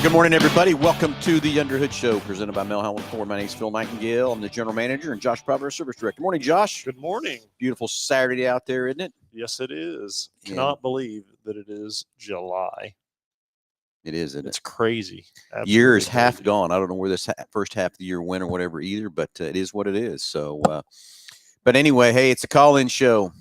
Good morning, everybody. Welcome to the Underhood Show, presented by Mel Howland Ford. My name is Phil Nightingale. I'm the general manager, and Josh Prover, service director. Good morning, Josh. Good morning. Beautiful Saturday out there, isn't it? Yes, it is. Cannot believe that it is July. It is, isn't it? It's crazy. Absolutely Year is crazy. half gone. I don't know where this first half of the year went or whatever either, but it is what it is. So, but anyway, hey, it's a call-in show.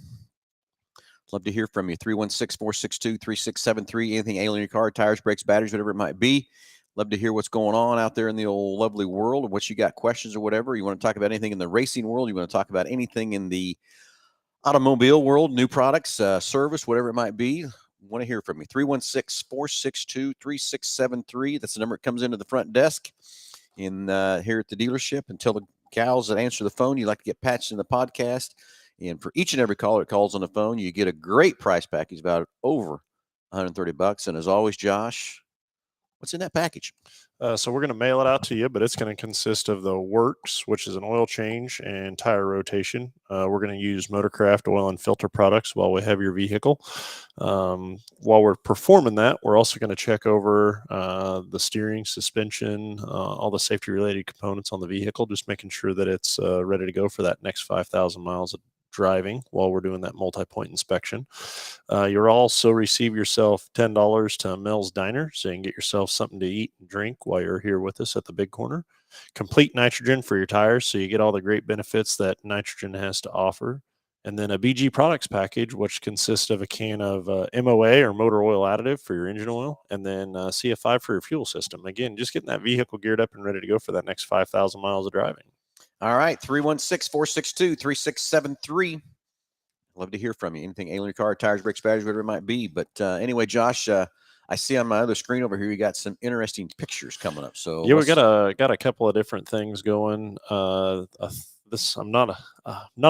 Love to hear from you. 316-462-3673. Anything ailing your car, tires, brakes, batteries, whatever it might be. Love to hear what's going on out there in the old lovely world, what you got, questions or whatever. You want to talk about anything in the racing world, you want to talk about anything in the automobile world, new products, service, whatever it might be. Want to hear from you. 316-462-3673. That's the number that comes into the front desk in here at the dealership. And tell the gals that answer the phone you like to get patched in the podcast. And for each and every caller that calls on the phone, you get a great price package, about over $130. And as always, Josh, what's in that package? So we're going to mail it out to you, but it's going to consist of the works, which is an oil change and tire rotation. We're going to use Motorcraft oil and filter products while we have your vehicle. While we're performing that, we're also going to check over the steering, suspension, all the safety-related components on the vehicle, just making sure that it's ready to go for that next 5,000 miles of driving while we're doing that multi-point inspection. You'll also receive yourself $10 to Mel's Diner, so you can get yourself something to eat and drink while you're here with us at the Big Corner. Complete nitrogen for your tires, so you get all the great benefits that nitrogen has to offer. And then a BG products package, which consists of a can of MOA or motor oil additive for your engine oil, and then CF5 for your fuel system. Again, just getting that vehicle geared up and ready to go for that next 5,000 miles of driving. All right, 316-462-3673. Love to hear from you. Anything ailing your car, tires, brakes, batteries, whatever it might be. But anyway, Josh, I see on my other screen over here you got some interesting pictures coming up. So yeah, we got a couple of different things going. This I'm not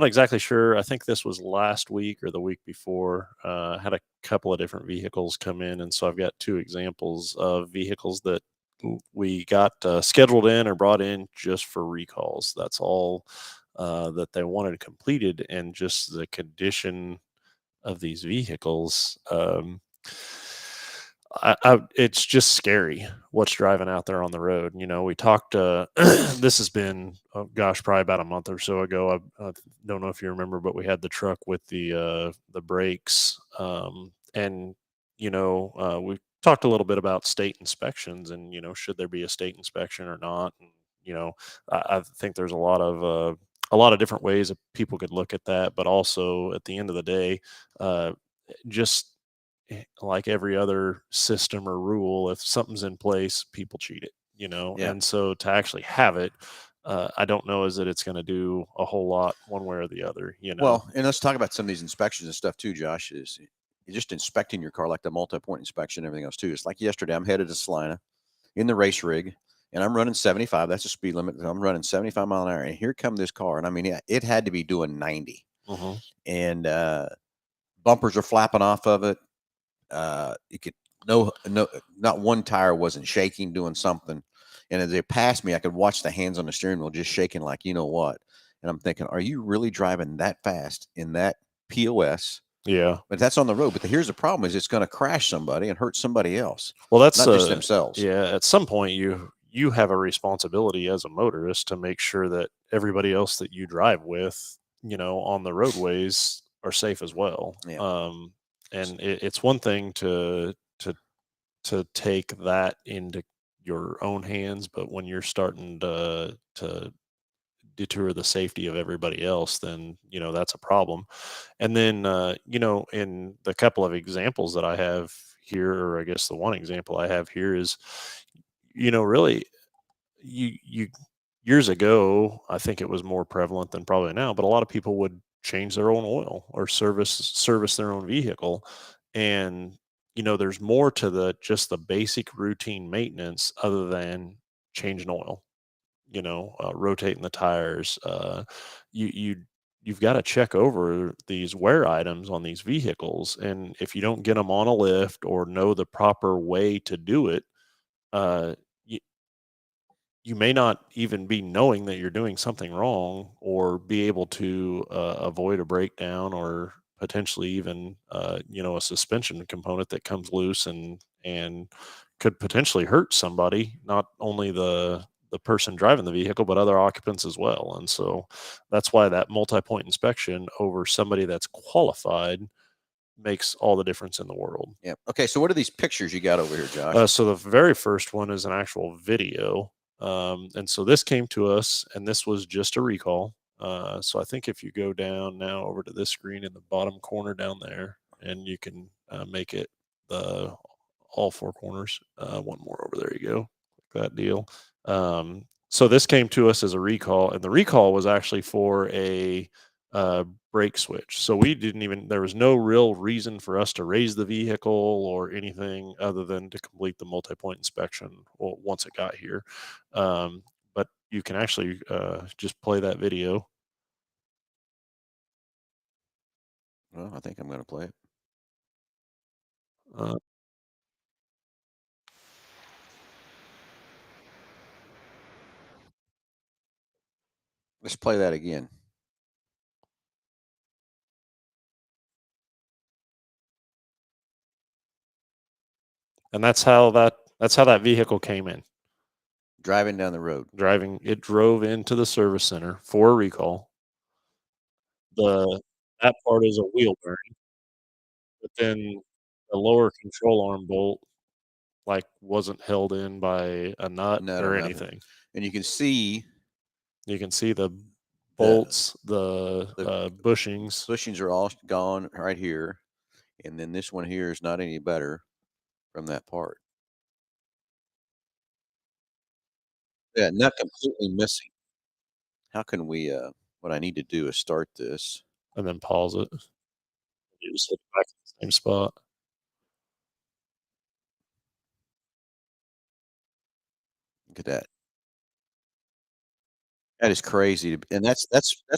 exactly sure. I think this was last week or the week before. Had a couple of different vehicles come in, and so I've got two examples of vehicles that we got scheduled in or brought in just for recalls. That's all that they wanted completed, and just the condition of these vehicles. It's just scary what's driving out there on the road. You know, we talked, this has been, probably about a month or so ago. I don't know if you remember, but we had the truck with the brakes. And, you know, we talked a little bit about state inspections and, you know, should there be a state inspection or not? And, you know, I think there's a lot of different ways that people could look at that, but also at the end of the day, just like every other system or rule, if something's in place, people cheat it, you know? Yeah. And so to actually have it, I don't know is that it's going to do a whole lot one way or the other, you know? Well, and let's talk about some of these inspections and stuff too, Josh. Is you're just inspecting your car, like the multi-point inspection and everything else too. It's like yesterday, I'm headed to Salina in the race rig, and I'm running 75. That's the speed limit. I'm running 75 mile an hour, and here come this car. And I mean, it had to be doing 90. Mm-hmm. And bumpers are flapping off of it. You could not one tire wasn't shaking, doing something. And as they passed me, I could watch the hands on the steering wheel just shaking like, you know what? And I'm thinking, are you really driving that fast in that POS? Yeah. But that's on the road. But here's the problem is it's going to crash somebody and hurt somebody else. Well, that's not just themselves. Yeah. At some point you have a responsibility as a motorist to make sure that everybody else that you drive with, you know, on the roadways are safe as well. Yeah. And it's one thing to take that into your own hands, but when you're starting to deter the safety of everybody else, then, you know, that's a problem. And then, you know, in the couple of examples that I have here, or I guess the one example I have here is, you know, really you years ago, I think it was more prevalent than probably now, but a lot of people would change their own oil or service their own vehicle. And, you know, there's more to just the basic routine maintenance other than changing oil, you know, rotating the tires. You've got to check over these wear items on these vehicles. And if you don't get them on a lift or know the proper way to do it, you may not even be knowing that you're doing something wrong, or be able to avoid a breakdown, or potentially even, you know, a suspension component that comes loose and could potentially hurt somebody, not only the person driving the vehicle, but other occupants as well. And so that's why that multi-point inspection over somebody that's qualified makes all the difference in the world. Yeah. Okay. So what are these pictures you got over here, Josh? So the very first one is an actual video. And so this came to us, and this was just a recall. So I think if you go down now over to this screen in the bottom corner down there, and you can make it the all four corners. One more over there. You go. Click that deal. So this came to us as a recall, and the recall was actually for a uh, brake switch. So we didn't even, there was no real reason for us to raise the vehicle or anything other than to complete the multi-point inspection once it got here. But you can actually just play that video. Well, I think I'm going to play it. Uh, Let's play that again. and that's how that vehicle came in. Driving down the road. It drove into the service center for a recall. That part is a wheel bearing, but then the lower control arm bolt, like, wasn't held in by a nut Nut or or nothing. anything. And you can see The bolts, the bushings. bushings are all gone right here. And then this one here is not any better from that part. Yeah, nut completely missing. How can we, what I need to do is start this. And then pause it. You just hit it back in the same spot. Look at that. That is crazy. And that's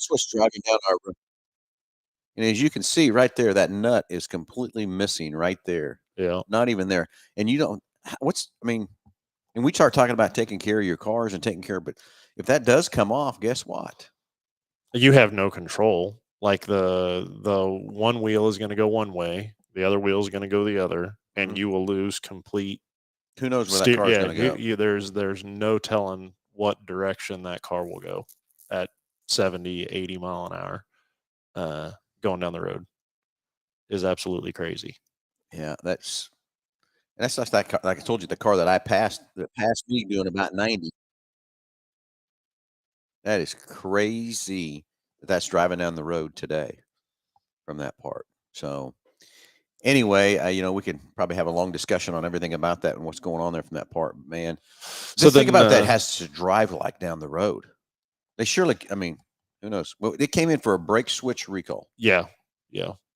what's driving down our road. And as you can see right there, that nut is completely missing right there. Yeah. Not even there. And you don't, I mean, and we start talking about taking care of your cars and taking care of, but if that does come off, guess what? You have no control. Like, the one wheel is gonna go one way, the other wheel is gonna go the other, and Mhm. you will lose complete Who knows where that car is yeah, going to go? there's no telling what direction that car will go at 70, 80 mile an hour. Going down the road is absolutely crazy. Yeah, that's just that car. Like I told you, the car that passed me doing about 90. That is crazy that that's driving down the road today from that part. So anyway, we could probably have a long discussion on everything about that and what's going on there from that part. Man, So just think then, about that has to drive like down the road. They surely, I mean, who knows? Well, they came in for a brake switch recall. yeah,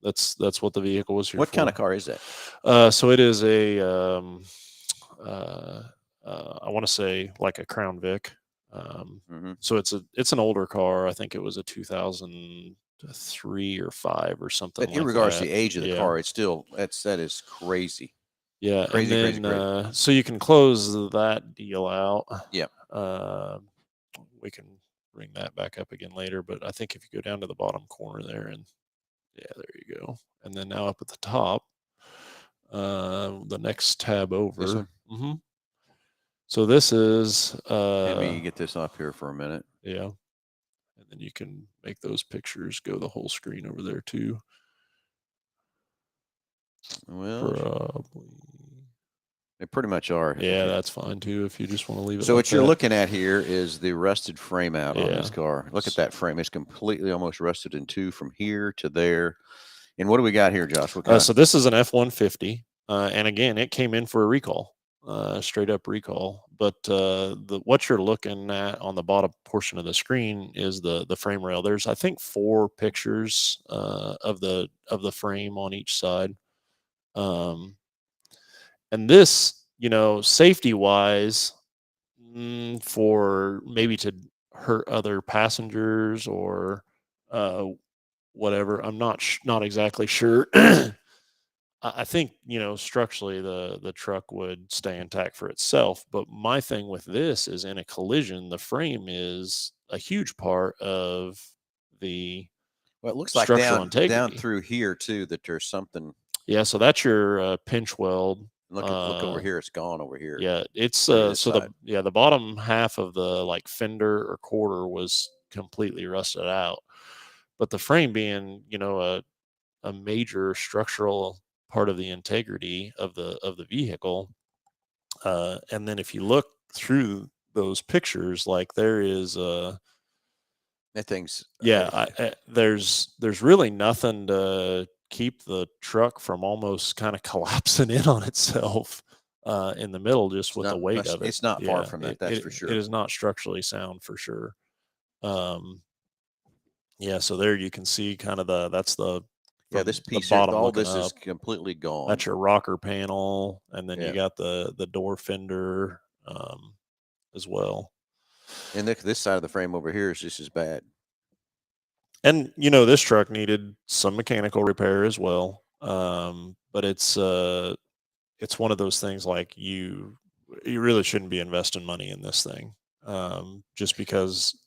that's what the vehicle was here What for. kind of car is that? So it is a I want to say like a Crown Vic. Hmm. So it's an older car. I think it was a 2003 or 5 or something But like irregardless that. of the age of the Yeah. car, it's still that is crazy. Yeah, Crazy, and crazy, then crazy. so you can close that deal out. Yep. We can bring that back up again later, but I think if you go down to the bottom corner there, and yeah, there you go. And then now up at the top, the next tab This over. one. Hmm. So this is Let me get this up here for a minute. yeah, and then you can make those pictures go the whole screen over there too. Well, Probably. they pretty much are. Yeah, that's fine too if you just want to leave it. So like what you're that. looking at here is the rusted frame out on this Yeah. car. Look at that frame. It's completely almost rusted in two from here to there. And what do we got here, Josh? What kind So this is an F-150, and again, it came in for a recall, straight up recall. But what you're looking at on the bottom portion of the screen is the frame rail. There's, I think, 4 pictures of the frame on each side, and this, safety wise, for maybe to hurt other passengers or uh, whatever. I'm not exactly sure. I think, structurally the truck would stay intact for itself. But my thing with this is, in a collision, the frame is a huge part of the Well, it looks like structural down integrity. through here too that there's something. Yeah, so that's your pinch weld Look over here. It's gone over here. Yeah, it's Maybe this so side. the bottom half of the like fender or quarter was completely rusted out, but the frame being a major structural part of the integrity of the vehicle, and then if you look through those pictures, like there is That thing's there's really nothing to keep the truck from almost kind of collapsing in on itself in the middle just with the weight of it. it's not far Yeah, from that. That's for it sure. is not structurally sound for sure. Yeah, so there you can see kind of that's the Yeah, from this the piece here, bottom all looking this is up. completely gone. That's your rocker panel, and then you Yeah. got the door fender as well. And this side of the frame over here is just as bad. And this truck needed some mechanical repair as well. But it's one of those things like you really shouldn't be investing money in this thing, just because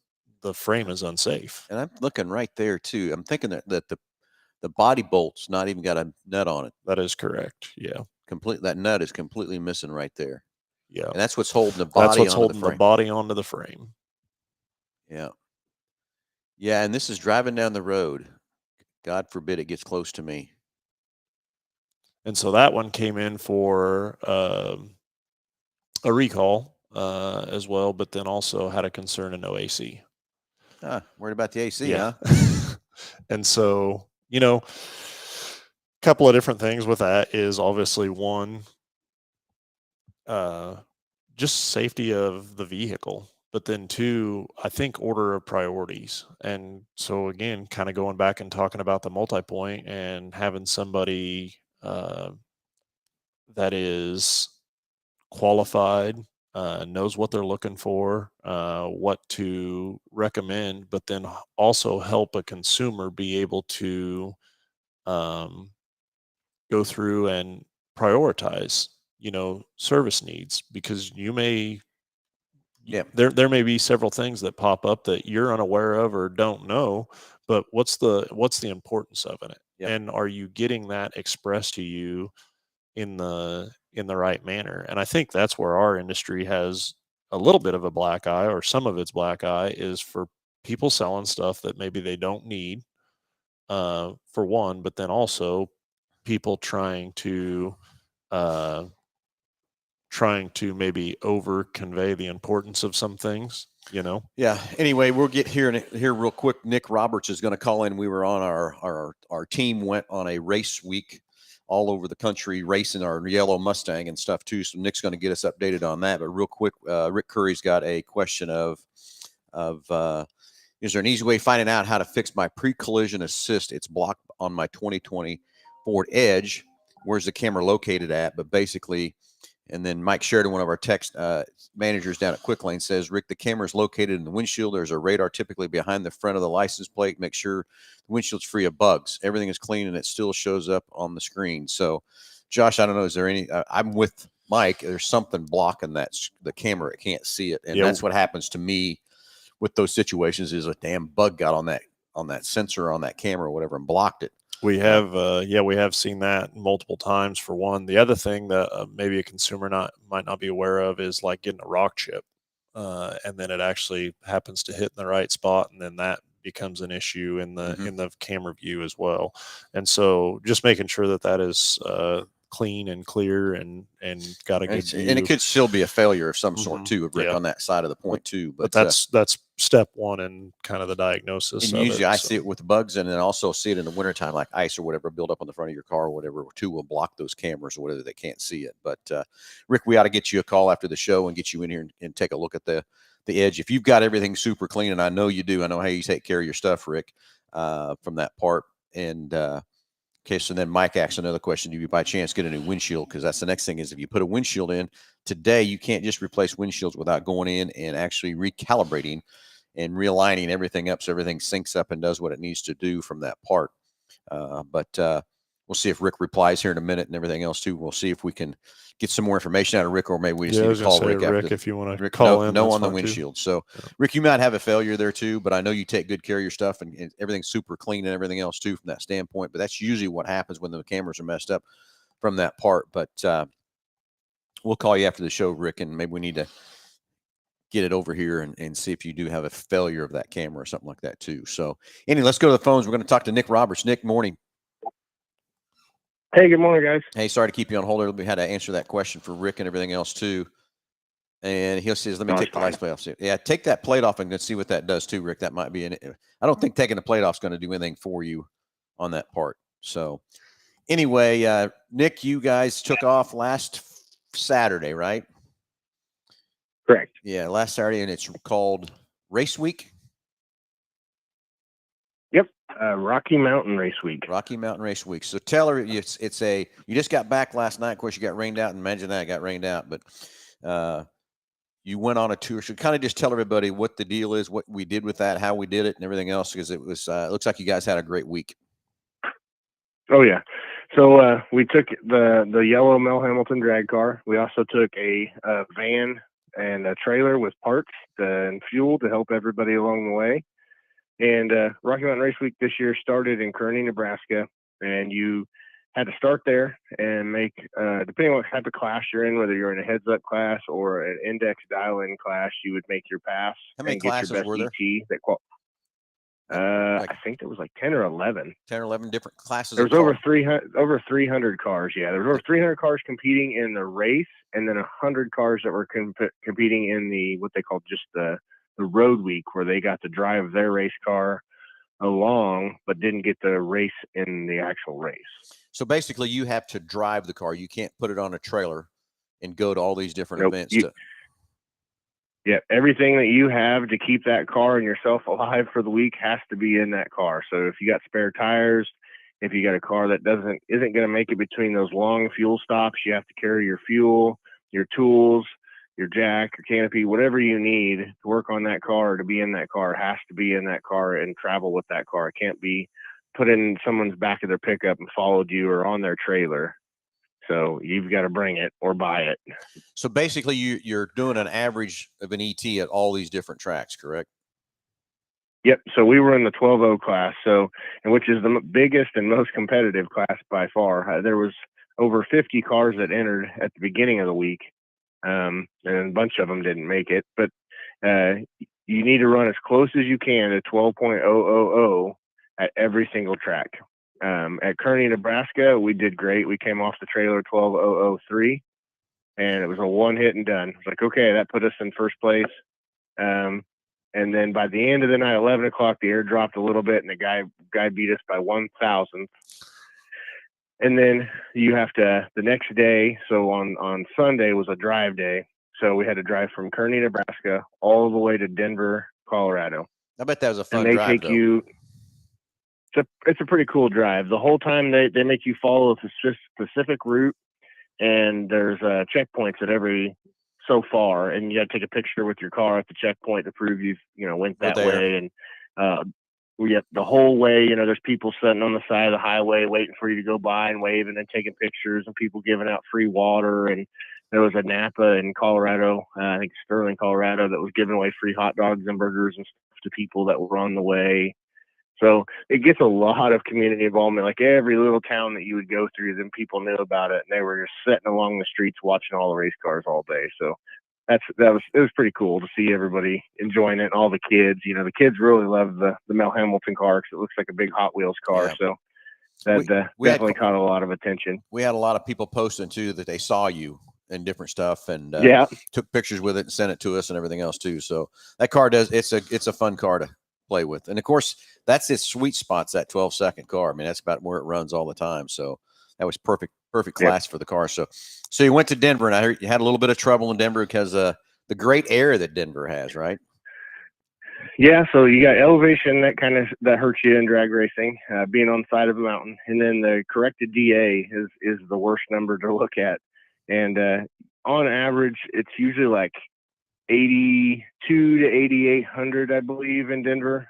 the frame is unsafe. And I'm looking right there too. I'm thinking that the body bolt's not even got a nut on it. That is correct. Yeah. That nut is completely missing right there. Yeah. And that's what's holding the That's body what's onto the holding the frame. body onto the frame. Yeah. Yeah, and this is driving down the road. God forbid it gets close to me. And so that one came in for a recall as well, but then also had a concern in no AC. Worried about the AC, Yeah. huh? And so, a couple of different things with that is obviously one, just safety of the vehicle, but then two, I think order of priorities. And so again, kind of going back and talking about the multi-point and having somebody that is qualified, knows what they're looking for, what to recommend, but then also help a consumer be able to go through and prioritize, service needs, because there may be several things that pop up that you're unaware of or don't know, but what's the importance of it? Yep. And are you getting that expressed to you in the right manner? And I think that's where our industry has a little bit of a black eye, or some of its black eye is for people selling stuff that maybe they don't need, for one, but then also people uh, trying to maybe over convey the importance of some things. Yeah. Anyway, we'll get here real quick. Nick Roberts is going to call in. We were on our team went on a race week all over the country racing our yellow Mustang and stuff too. So Nick's going to get us updated on that. But real quick, Rick Curry's got a question of is there an easy way of finding out how to fix my pre-collision assist? It's blocked on my 2020 Ford Edge. Where's the camera located at? But basically, and then Mike Sheridan, one of our text managers down at Quick Lane, says, Rick, the camera is located in the windshield. There's a radar typically behind the front of the license plate. Make sure the windshield's free of bugs. Everything is clean, and it still shows up on the screen. So, Josh, I don't know. Is there any? I'm with Mike. There's something blocking the camera. It can't see it, and that's what happens to me with those situations. Is a damn bug got on that sensor on that camera or whatever and blocked it. We have, we have seen that multiple times. For one, the other thing that maybe a consumer might not be aware of is like getting a rock chip, and then it actually happens to hit in the right spot, and then that becomes an issue in the camera view as well. And so, just making sure that is clean and clear and got a good view. And it could still be a failure of some sort too, Rick, on that side of the point too. But that's step one in kind of the diagnosis. And usually I see it with bugs, and then also see it in the wintertime, like ice or whatever build up on the front of your car or whatever, too, will block those cameras or whatever. They can't see it. But Rick, we ought to get you a call after the show and get you in here and take a look at the Edge. If you've got everything super clean, and I know you do, I know how you take care of your stuff, Rick, from that part. And okay, so then Mike asks another question. Do you by chance get a new windshield? Because that's the next thing is if you put a windshield in today, you can't just replace windshields without going in and actually recalibrating and realigning everything up so everything syncs up and does what it needs to do from that part. But we'll see if Rick replies here in a minute and everything else too. We'll see if we can get some more information out of Rick, or maybe we just need to call Rick after. If you want to call in, no on the windshield. So Rick, you might have a failure there too, but I know you take good care of your stuff and everything's super clean and everything else too from that standpoint. But that's usually what happens when the cameras are messed up from that part. But we'll call you after the show, Rick, and maybe we need to get it over here and see if you do have a failure of that camera or something like that too. So anyway, let's go to the phones. We're going to talk to Nick Roberts. Nick, morning. Hey, good morning, guys. Hey, sorry to keep you on hold. We had to answer that question for Rick and everything else too. And he says, let me take the last plate off. Yeah, take that plate off and let's see what that does too, Rick. That might be I don't think taking the plate off is going to do anything for you on that part. So anyway, Nick, you guys took off last Saturday, right? Correct. Yeah, last Saturday, and it's called Race Week. Yep, Rocky Mountain Race Week. Rocky Mountain Race Week. So tell her you just got back last night. Of course, you got rained out, and imagine that, it got rained out. But you went on a tour. So kind of just tell everybody what the deal is, what we did with that, how we did it, and everything else, because it was it looks like you guys had a great week. Oh yeah. So we took the yellow Mel Hambelton drag car. We also took a van and a trailer with parts and fuel to help everybody along the way. And Rocky Mountain Race Week this year started in Kearney, Nebraska, and you had to start there and make, depending on what type of class you're in, whether you're in a heads-up class or an index dial-in class, you would make your pass. How many classes were there? I think there was like 10 or 11. 10 or 11 different classes. There was over 300 cars. Yeah, there was over 300 cars competing in the race, and then 100 cars that were competing in the what they call just the road week, where they got to drive their race car along, but didn't get to race in the actual race. So basically, you have to drive the car. You can't put it on a trailer and go to all these different events. Yeah, everything that you have to keep that car and yourself alive for the week has to be in that car. So if you got spare tires, if you got a car that isn't going to make it between those long fuel stops, you have to carry your fuel, your tools, your jack, your canopy, whatever you need to work on that car, to be in that car, has to be in that car and travel with that car. It can't be put in someone's back of their pickup and followed you or on their trailer. So you've got to bring it or buy it. So basically, you're doing an average of an ET at all these different tracks, correct? Yep. So we were in the 12-0 class, and which is the biggest and most competitive class by far. There was over 50 cars that entered at the beginning of the week, and a bunch of them didn't make it. But you need to run as close as you can to 12.000 at every single track. At Kearney, Nebraska, we did great. We came off the trailer 12.003, and it was a one hit and done. It was like, okay, that put us in first place. And then by the end of the night, 11 o'clock, the air dropped a little bit, and the guy beat us by 1,000th. And then you have to, the next day, so on Sunday was a drive day. So we had to drive from Kearney, Nebraska, all the way to Denver, Colorado. I bet that was a fun drive. And they take you. It's a pretty cool drive. The whole time they make you follow a specific route, and there's checkpoints at every so far, and you got to take a picture with your car at the checkpoint to prove you went that way. And the whole way, there's people sitting on the side of the highway waiting for you to go by and waving and taking pictures, and people giving out free water. And there was a Napa in Colorado, I think Sterling, Colorado, that was giving away free hot dogs and burgers and stuff to people that were on the way. So it gets a lot of community involvement. Like every little town that you would go through, then people knew about it, and they were just sitting along the streets watching all the race cars all day. So it was pretty cool to see everybody enjoying it, and all the kids. The kids really love the Mel Hambelton car because it looks like a big Hot Wheels car. Yeah. So that definitely caught a lot of attention. We had a lot of people posting too that they saw you and different stuff, and took pictures with it and sent it to us and everything else too. So that car it's a fun car to play with. And of course, that's its sweet spots, that 12-second car. I mean, that's about where it runs all the time. So that was perfect class for the car. So you went to Denver, and I heard you had a little bit of trouble in Denver because the great air that Denver has, right? Yeah, so you got elevation that hurts you in drag racing, being on the side of a mountain, and then the corrected DA is the worst number to look at. And on average, it's usually like 82 to 8,800, I believe, in Denver.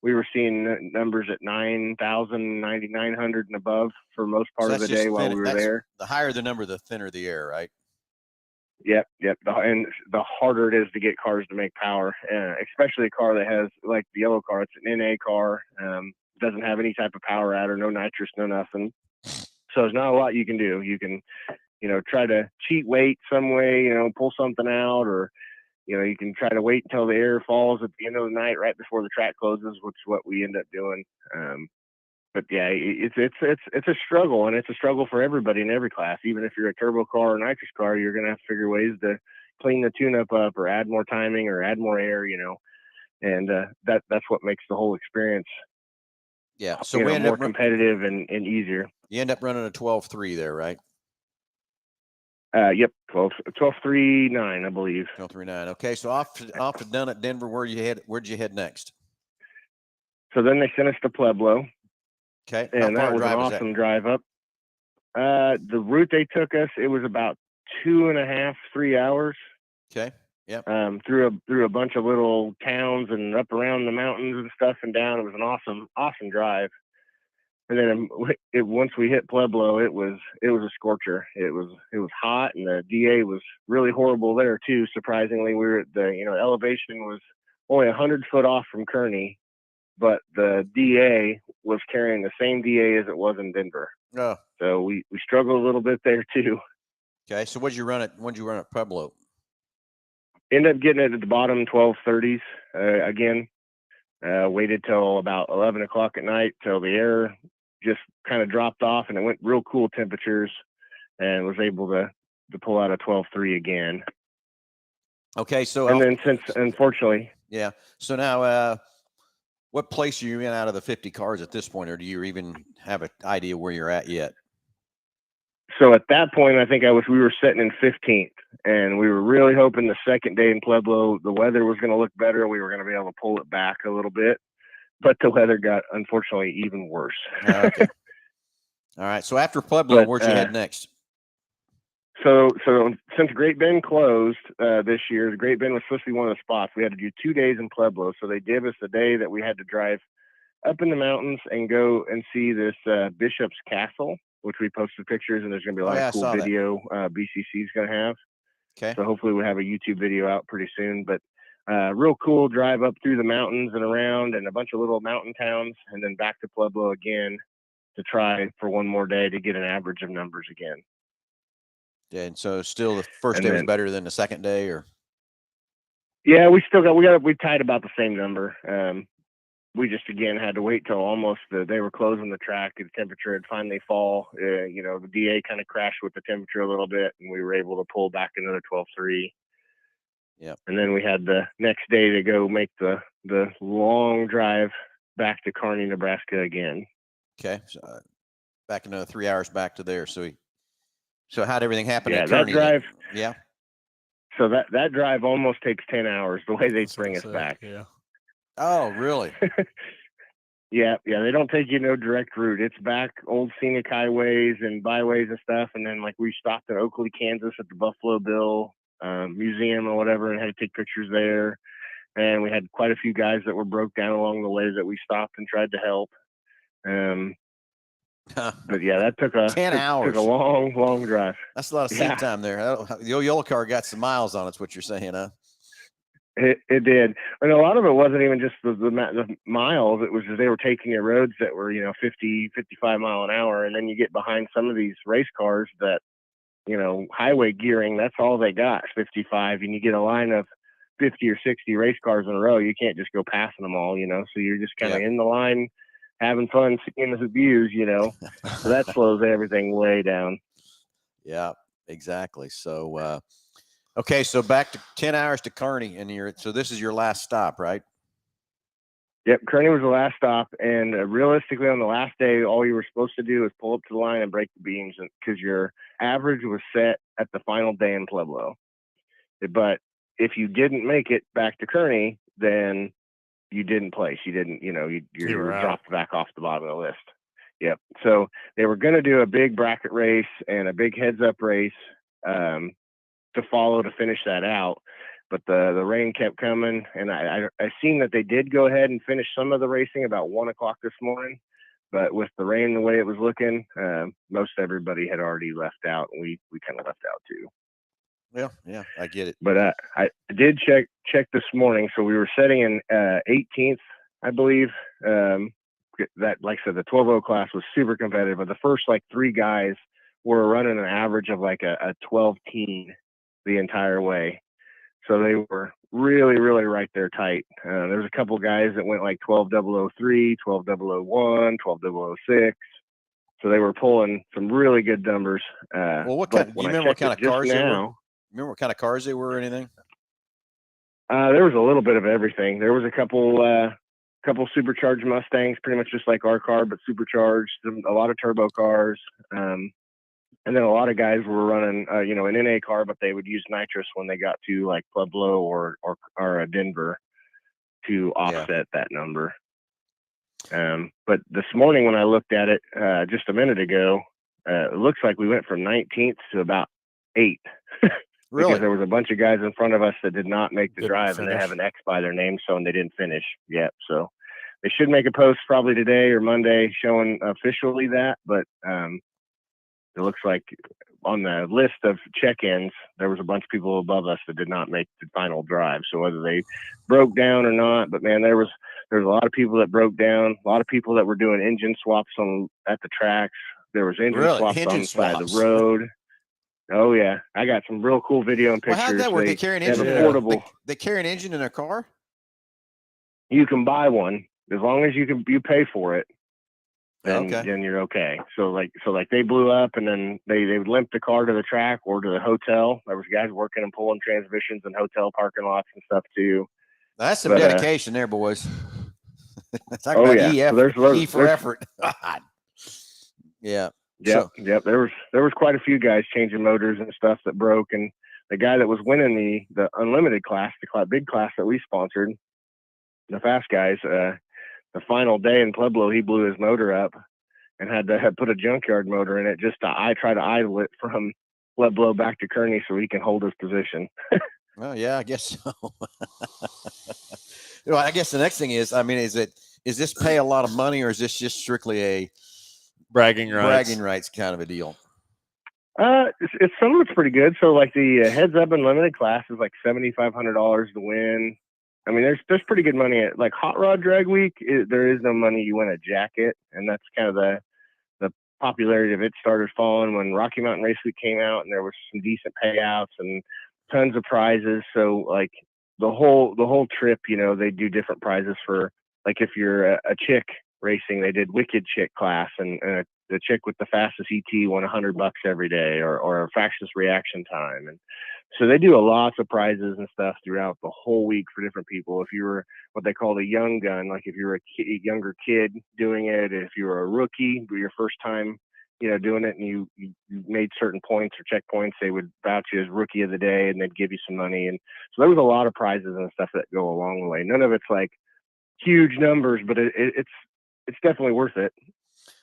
We were seeing numbers at 9,000, 9,900 and above for most part of the day while we were there. The higher the number, the thinner the air, right? Yep. And the harder it is to get cars to make power, especially a car that has, like the yellow car, it's an NA car, doesn't have any type of power adder, no nitrous, no nothing. So there's not a lot you can do. You can try to cheat weight some way, pull something out, or you can try to wait until the air falls at the end of the night, right before the track closes, which is what we end up doing. But yeah, it's a struggle, and it's a struggle for everybody in every class. Even if you're a turbo car or nitrous car, you're going to have to figure ways to clean the tune-up up, or add more timing, or add more air, and that's what makes the whole experience, yeah. So we ended more up competitive and easier. You end up running a 12.3 there, right? Yep, 12.39, I believe. 12.39. Okay, so off to done at Denver. Where'd you head next? So then they sent us to Pueblo. Okay, and that was an awesome drive up. The route they took us, it was about 2.5, 3 hours. Okay. Yep. Through a bunch of little towns and up around the mountains and stuff and down. It was an awesome drive. And then once we hit Pueblo, it was a scorcher. It was hot, and the DA was really horrible there too. Surprisingly, we were at the elevation was only 100 foot off from Kearney, but the DA was carrying the same DA as it was in Denver. Oh. So we struggled a little bit there too. Okay, so when'd you run at Pueblo? Ended up getting it at the bottom 12:30s again. Waited till about 11 o'clock at night till the air just kind of dropped off, and it went real cool temperatures, and was able to pull out a 12.3 again. Okay, so and then since, unfortunately, yeah. So now, what place are you in out of the 50 cars at this point, or do you even have an idea where you're at yet? So at that point, I think we were sitting in 15th, and we were really hoping the second day in Pueblo, the weather was going to look better. We were going to be able to pull it back a little bit, but the weather got, unfortunately, even worse. Okay. All right. So after Pueblo, where'd you head next? So since Great Bend closed this year, the Great Bend was supposed to be one of the spots. We had to do 2 days in Pueblo, so they gave us a day that we had to drive up in the mountains and go and see this Bishop's Castle, which we posted pictures, and there's going to be a lot of cool video BCC is going to have. Okay. So hopefully we'll have a YouTube video out pretty soon. But real cool drive up through the mountains and around, and a bunch of little mountain towns, and then back to Pueblo again to try for one more day to get an average of numbers again. Yeah, and so still the first day was better than the second day, or? Yeah, we tied about the same number. We just again had to wait till almost they were closing the track, and the temperature had finally fall. The DA kind of crashed with the temperature a little bit, and we were able to pull back another 12.3. Yeah. And then we had the next day to go make the long drive back to Kearney, Nebraska again. Okay, so back another 3 hours back to there. So how'd everything happen? Yeah, at Kearney that drive. Then? Yeah. So that drive almost takes 10 hours. The way they bring us back. Yeah. Oh, really? Yeah. They don't take you no direct route. It's back old scenic highways and byways and stuff. And then we stopped in Oakley, Kansas at the Buffalo Bill Museum or whatever, and had to take pictures there. And we had quite a few guys that were broke down along the way that we stopped and tried to help. But yeah, that took 10 hours. Took a long drive. That's a lot of seat time there. The yellow car got some miles on it's what you're saying, huh? It did. And a lot of it wasn't even just the miles. It was just they were taking you roads that were, 50, 55 mile an hour. And then you get behind some of these race cars that, highway gearing, that's all they got, 55. And you get a line of 50 or 60 race cars in a row. You can't just go passing them all, So you're just kind of in the line, having fun, seeing the views, So that slows everything way down. Yeah, exactly. So, okay, so back to 10 hours to Kearney, and so this is your last stop, right? Yep, Kearney was the last stop, and realistically, on the last day, all you were supposed to do is pull up to the line and break the beams, because your average was set at the final day in Pueblo. But if you didn't make it back to Kearney, then you didn't place. You didn't, you were dropped back off the bottom of the list. Yep. So they were going to do a big bracket race and a big heads-up race to follow to finish that out. But the rain kept coming, and I seen that they did go ahead and finish some of the racing about 1 o'clock this morning. But with the rain the way it was looking, most everybody had already left out, and we kind of left out too. Well, yeah, I get it. But I did check this morning, so we were setting in 18th, I believe. That, like I said, the 12.0 class was super competitive, but the first 3 guys were running an average of like a 12 teen the entire way. So they were really, really right there tight. There's a couple guys that went like 12,003, 12,001, 12,006. So they were pulling some really good numbers. Well, what but kind? when You I remember what checked kind it of cars just they were? now, Remember what kind of cars they were or anything? there was a little bit of everything. There was a couple supercharged Mustangs, pretty much just like our car, but supercharged. A lot of turbo cars, and then a lot of guys were running, an NA car, but they would use nitrous when they got to like Pueblo or Denver to offset that number. But this morning when I looked at it just a minute ago, it looks like we went from 19th to about 8th. Really? Because there was a bunch of guys in front of us that did not make the Didn't drive, and they finish. have an X by their name, so and they didn't finish yet. So they should make a post probably today or Monday showing officially that. But it looks like on the list of check-ins, there was a bunch of people above us that did not make the final drive. So whether they broke down or not, but man, there's a lot of people that broke down, a lot of people that were doing engine swaps at the tracks. There was engine swaps on the side of the road. Oh yeah, I got some real cool video and pictures. Well, how'd that work? They carry an engine. Portable. They carry an engine in their car. You can buy one as long as you pay for it. Then Okay. then you're okay. So they blew up, and then they would limp the car to the track or to the hotel. There was guys working and pulling transmissions in hotel parking lots and stuff too. That's some dedication there, boys. Talk oh about yeah, so E for effort. Yeah. Yep. There was quite a few guys changing motors and stuff that broke, and the guy that was winning the unlimited class, the big class that we sponsored, the fast guys, the final day in Pueblo, he blew his motor up and had to put a junkyard motor in it just to try to idle it from Pueblo back to Kearney so he can hold his position. Well, yeah, I guess so. Well, I guess the next thing is, I mean, is this pay a lot of money, or is this just strictly a bragging rights kind of a deal? It's some of it's pretty good. So like the heads up unlimited class is like $7,500 to win. I mean, there's pretty good money at like Hot Rod Drag Week. There is no money. You win a jacket, and that's kind of the popularity of it started falling when Rocky Mountain Race Week came out, and there was some decent payouts and tons of prizes. So like the whole trip, they do different prizes for, like, if you're a chick racing, they did Wicked Chick class, and the chick with the fastest ET won $100 every day, or fastest reaction time. And so they do lots of prizes and stuff throughout the whole week for different people. If you were what they call the young gun, like if you were a younger kid doing it, if you were a rookie, your first time, doing it, and you made certain points or checkpoints, they would vouch you as rookie of the day, and they'd give you some money. And so there was a lot of prizes and stuff that go along the way. None of it's like huge numbers, but it's definitely worth it.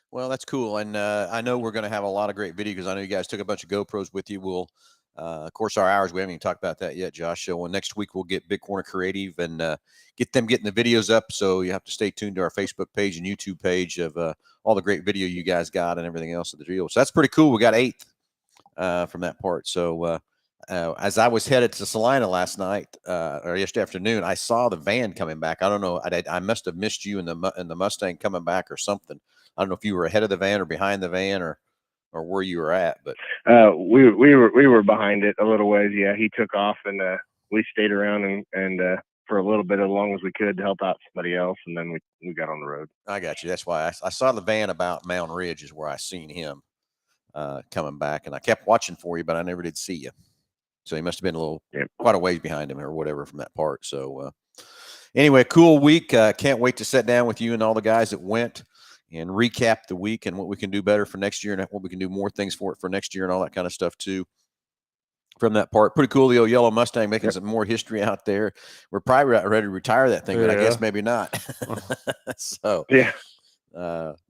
Well, that's cool. And I know we're going to have a lot of great video, because I know you guys took a bunch of GoPros with you. We'll, of course, our hours, we haven't even talked about that yet, Josh. So next week we'll get Big Corner Creative and get them getting the videos up. So you have to stay tuned to our Facebook page and YouTube page of all the great video you guys got and everything else of the deal. So that's pretty cool. We got 8th from that part. So as I was headed to Salina last night or yesterday afternoon, I saw the van coming back. I don't know. I must have missed you in the Mustang coming back or something. I don't know if you were ahead of the van or behind the van or where you were at, but we were behind it a little ways. Yeah, he took off, and we stayed around and for a little bit, as long as we could, to help out somebody else, and then we got on the road. I got you. That's why I saw the van about Mountain Ridge is where I seen him coming back, and I kept watching for you, but I never did see you. So he must have been quite a ways behind him or whatever from that part. So anyway, cool week. Can't wait to sit down with you and all the guys that went and recap the week and what we can do better for next year, and what we can do more things for next year and all that kind of stuff too. From that part, pretty cool. The old yellow Mustang making some more history out there. We're probably ready to retire that thing, but I guess maybe not. So yeah,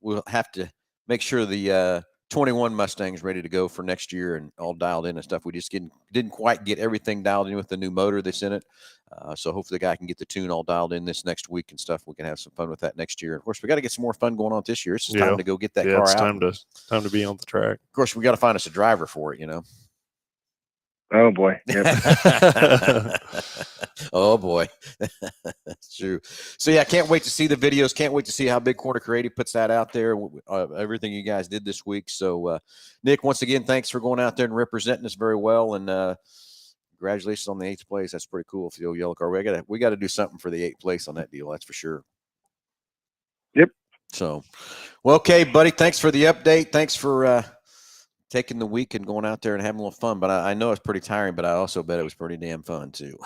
we'll have to make sure the 21 Mustang's ready to go for next year and all dialed in and stuff. We just didn't quite get everything dialed in with the new motor that's in it. So hopefully the guy can get the tune all dialed in this next week and stuff. We can have some fun with that next year. Of course, we got to get some more fun going on this year. It's just time to go get that car it's out. Time to be on the track. Of course, we got to find us a driver for it, Oh boy. Yep. Oh boy. That's true. So yeah, I can't wait to see the videos. Can't wait to see how Big Corner Creative puts that out there. Everything you guys did this week. So Nick, once again, thanks for going out there and representing us very well. And congratulations on the 8th place. That's pretty cool for the old yellow car. We got to do something for the 8th place on that deal. That's for sure. Yep. So, well, okay, buddy. Thanks for the update. Thanks for taking the week and going out there and having a little fun. But I know it's pretty tiring, but I also bet it was pretty damn fun too.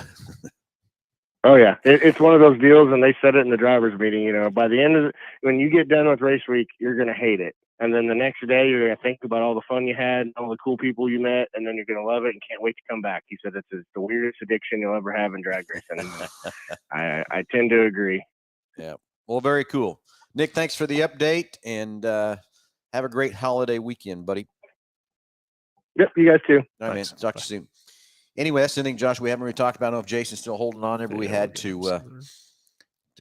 Oh yeah, it's one of those deals, and they said it in the drivers' meeting. You know, by the end of when you get done with race week, you're gonna hate it, and then the next day you're gonna think about all the fun you had, all the cool people you met, and then you're gonna love it and can't wait to come back. He said it's the weirdest addiction you'll ever have in drag racing. I tend to agree. Yeah. Well, very cool, Nick. Thanks for the update, and have a great holiday weekend, buddy. Yep, you guys too. All right, man. Talk to you soon. Anyway, that's the thing, Josh. We haven't really talked about. I don't know if Jason's still holding on there, but we had to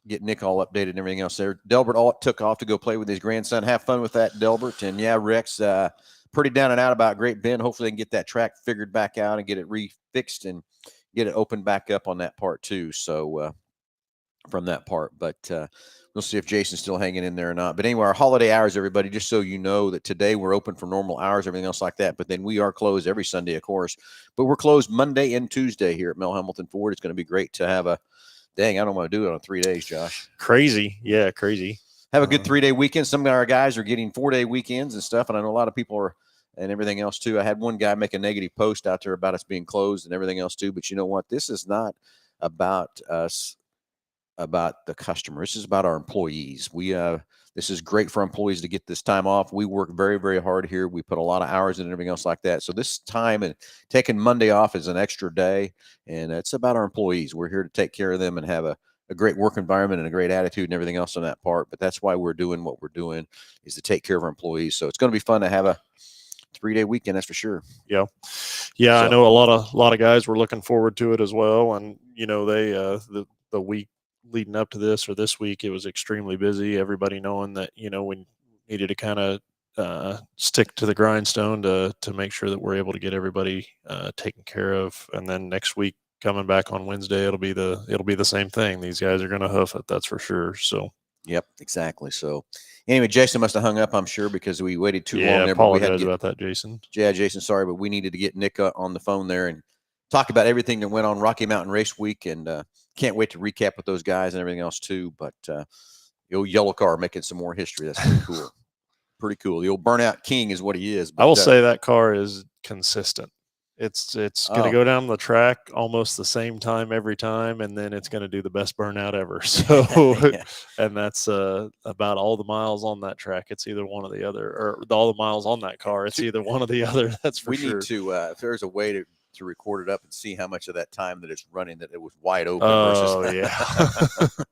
get Nick all updated and everything else there. Delbert all took off to go play with his grandson. Have fun with that, Delbert. And yeah, Rex, pretty down and out about Great Bend. Hopefully they can get that track figured back out and get it refixed and get it opened back up on that part too. So from that part, but we'll see if Jason's still hanging in there or not. But anyway, our holiday hours, everybody, just so you know that today we're open for normal hours, everything else like that. But then we are closed every Sunday, of course. But we're closed Monday and Tuesday here at Mel Hambelton Ford. It's going to be great to have I don't want to do it on 3 days, Josh. Crazy. Yeah, crazy. Have a good 3-day weekend. Some of our guys are getting 4-day weekends and stuff. And I know a lot of people are, and everything else too. I had one guy make a negative post out there about us being closed and everything else too. But you know what? This is not about us, about the customer. This is about our employees. This is great for employees to get this time off. We work very, very hard here. We put a lot of hours in and everything else like that. So this time and taking Monday off is an extra day, and it's about our employees. We're here to take care of them and have a great work environment and a great attitude and everything else on that part. But that's why we're doing what we're doing, is to take care of our employees. So it's going to be fun to have a 3-day weekend. That's for sure. Yeah. So, I know a lot of guys were looking forward to it as well. And, you know, they, the week leading up to this, or this week, it was extremely busy. Everybody knowing that, you know, we needed to kind of stick to the grindstone to make sure that we're able to get everybody taken care of. And then next week, coming back on Wednesday, it'll be the same thing. These guys are going to hoof it, that's for sure. So yep, exactly. So anyway, Jason must have hung up, I'm sure, because we waited too long there. I apologize about that, Jason. Yeah, Jason, sorry, but we needed to get Nick on the phone there and talk about everything that went on Rocky Mountain Race Week, and can't wait to recap with those guys and everything else too. But the old yellow car making some more history. That's pretty cool. Pretty cool. The old burnout king is what he is. But, I will say that car is consistent. It's going to go down the track almost the same time every time, and then it's going to do the best burnout ever. So, yeah. And that's about all the miles on that track. It's either one or the other, or all the miles on that car. It's either one or the other. That's for sure. We need to, if there's a way to record it up and see how much of that time that it's running that it was wide open. Oh, versus yeah.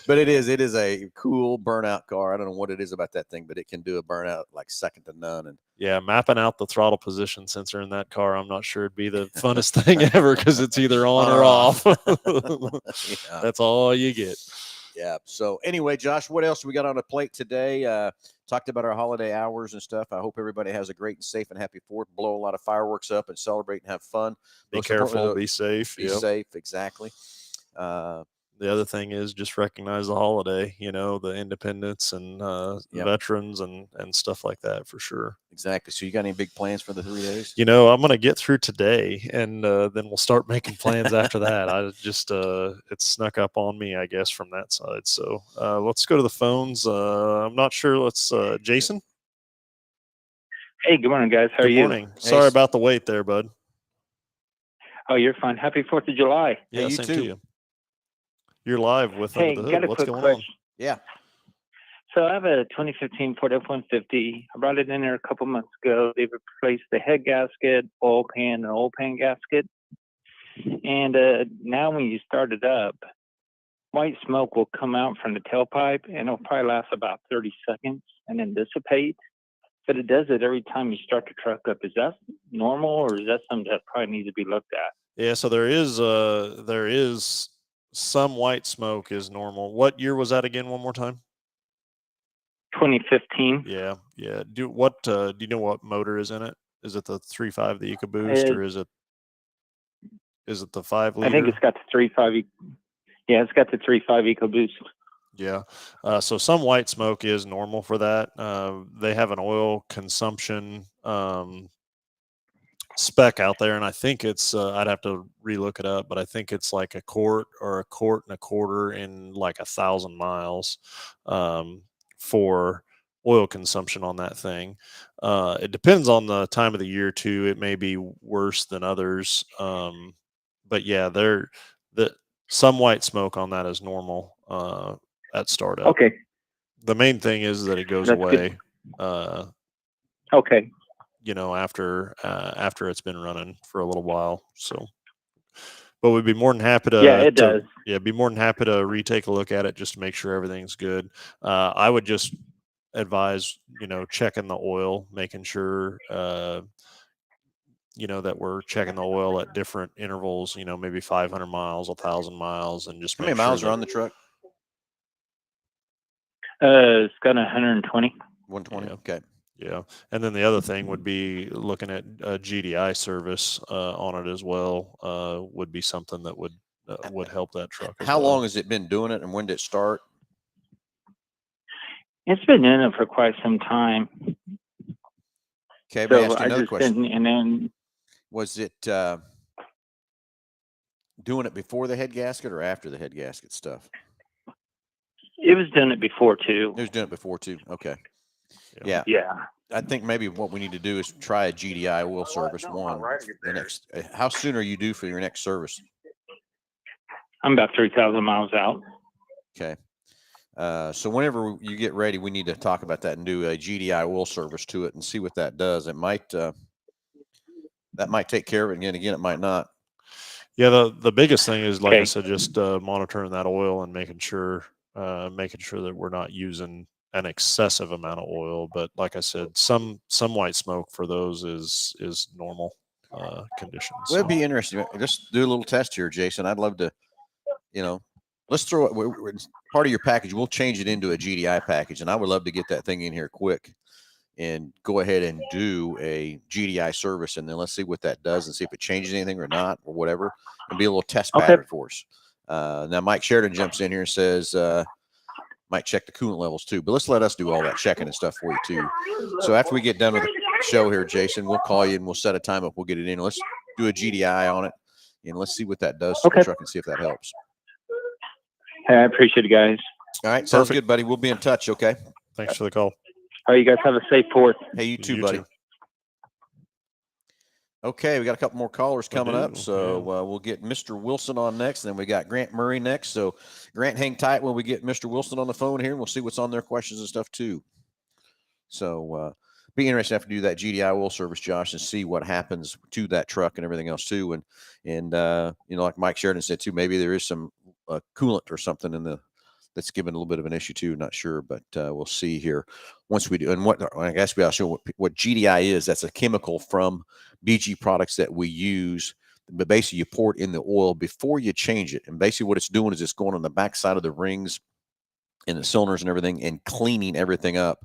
But it is a cool burnout car. I don't know what it is about that thing, but it can do a burnout like second to none. And yeah, mapping out the throttle position sensor in that car, I'm not sure it'd be the funnest thing ever, because it's either on or off. Yeah. That's all you get. Yeah. So anyway, Josh, what else we got on the plate today? Talked about our holiday hours and stuff. I hope everybody has a great and safe and happy 4th. Blow a lot of fireworks up and celebrate and have fun. Be careful. Be safe. Be safe. Exactly. The other thing is just recognize the holiday, you know, the independents and veterans and stuff like that, for sure. Exactly. So you got any big plans for the 3 days? You know, I'm going to get through today, and then we'll start making plans after that. I just, it snuck up on me, I guess, from that side. So let's go to the phones. I'm not sure. Let's, Jason. Hey, good morning, guys. How are you? Good morning. Sorry about the wait there, bud. Oh, you're fine. Happy 4th of July. Yeah, you same too. to you. You're live with Under the Hood. What's going on? Yeah. So I have a 2015 Ford F-150. I brought it in there a couple months ago. They've replaced the head gasket, oil pan, and oil pan gasket. And now when you start it up, white smoke will come out from the tailpipe, and it'll probably last about 30 seconds and then dissipate. But it does it every time you start the truck up. Is that normal, or is that something that probably needs to be looked at? Yeah, so there is some white smoke is normal. What year was that again? One more time. 2015. Yeah. Do you know what motor is in it? Is it the 3.5, the EcoBoost, or is it Is it the 5 liter? I think it's got the 3.5. Yeah, it's got the 3.5 EcoBoost. Yeah. So some white smoke is normal for that. They have an oil consumption spec out there, and I think it's I'd have to relook it up, but I think it's like a quart or a quart and a quarter in like 1,000 miles for oil consumption on that thing. It depends on the time of the year too. It may be worse than others, but yeah, some white smoke on that is normal at startup. Okay. The main thing is that it goes That's away. Okay. After it's been running for a little while. So, but we'd be more than happy to. Yeah, it does. Yeah, be more than happy to retake a look at it just to make sure everything's good. I would just advise, checking the oil, making sure, that we're checking the oil at different intervals. Maybe 500 miles, 1,000 miles, and just How make many miles sure are on the truck? It's got 120. 120. Yeah. Okay. Yeah, and then the other thing would be looking at GDI service on it as well. Would be something that would help that truck. How long has it been doing it, and when did it start? It's been in it for quite some time. Okay, let me So ask you I another just question. didn't, and then Was it doing it before the head gasket or after the head gasket stuff? it was doing it before too. It was doing it before too. Okay. Yeah. Yeah. I think maybe what we need to do is try a GDI oil service the next. How soon are you due for your next service? I'm about 3,000 miles out. Okay. So whenever you get ready, we need to talk about that and do a GDI oil service to it and see what that does. It might that might take care of it, and again, it might not. Yeah, the biggest thing is, like I said, just monitoring that oil and making sure that we're not using an excessive amount of oil. But like I said, some white smoke for those is normal conditions. Well, it'd be interesting. Just do a little test here, Jason. I'd love to, let's throw it. Part of your package, we'll change it into a GDI package, and I would love to get that thing in here quick and go ahead and do a GDI service, and then let's see what that does and see if it changes anything or not or whatever, and be a little test battery for us. Now, Mike Sheridan jumps in here and says, might check the coolant levels too, but let's let us do all that checking and stuff for you too. So after we get done with the show here, Jason, we'll call you and we'll set a time up. We'll get it in. Let's do a GDI on it, and let's see what that does to the truck and see if that helps. Hey, I appreciate it, guys. All right. Sounds good, buddy. We'll be in touch. Okay. Thanks for the call. All right, you guys have a safe 4th. Hey, you too, You buddy. too. Okay, we got a couple more callers coming up, so we'll get Mr. Wilson on next, and then we got Grant Murray next. So, Grant, hang tight when we get Mr. Wilson on the phone here, and we'll see what's on their questions and stuff too. So, be interesting to do that GDI oil service, Josh, and see what happens to that truck and everything else too. And like Mike Sheridan said too, maybe there is some coolant or something in that's given a little bit of an issue too. Not sure, but we'll see here once we do. And I guess we also what GDI is. That's a chemical from BG products that we use. But basically, you pour it in the oil before you change it. And basically, what it's doing is it's going on the backside of the rings and the cylinders and everything, and cleaning everything up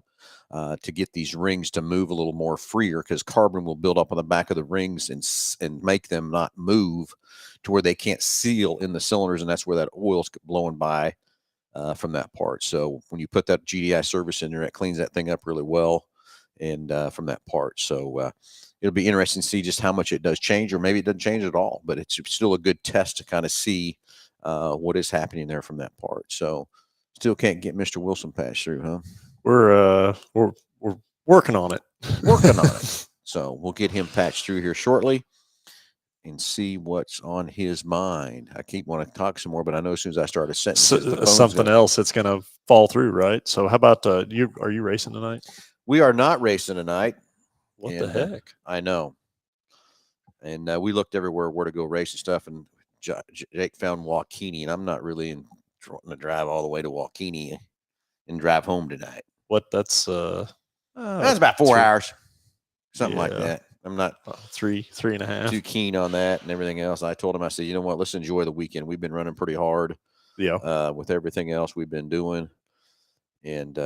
to get these rings to move a little more freer, because carbon will build up on the back of the rings and make them not move to where they can't seal in the cylinders, and that's where that oil's blowing by. From that part. So when you put that GDI service in there, it cleans that thing up really well, and from that part. So it'll be interesting to see just how much it does change, or maybe it doesn't change at all, but it's still a good test to kind of see what is happening there from that part. So still can't get Mr. Wilson passed through, huh? We're working on it. Working on it. So we'll get him patched through here shortly and see what's on his mind. I keep wanting to talk some more, but I know as soon as I start a sentence, something else, it's going to fall through, right? So how about you? Are you racing tonight? We are not racing tonight. What the heck? I know. And we looked everywhere where to go race and stuff, and Jake found Waukene, and I'm not really wanting to drive all the way to Waukene and drive home tonight. What? That's about 4 hours, something like that. I'm not 3.5 too keen on that and everything else. I told him, I said, you know what, let's enjoy the weekend. We've been running pretty hard. Yeah. With everything else we've been doing. And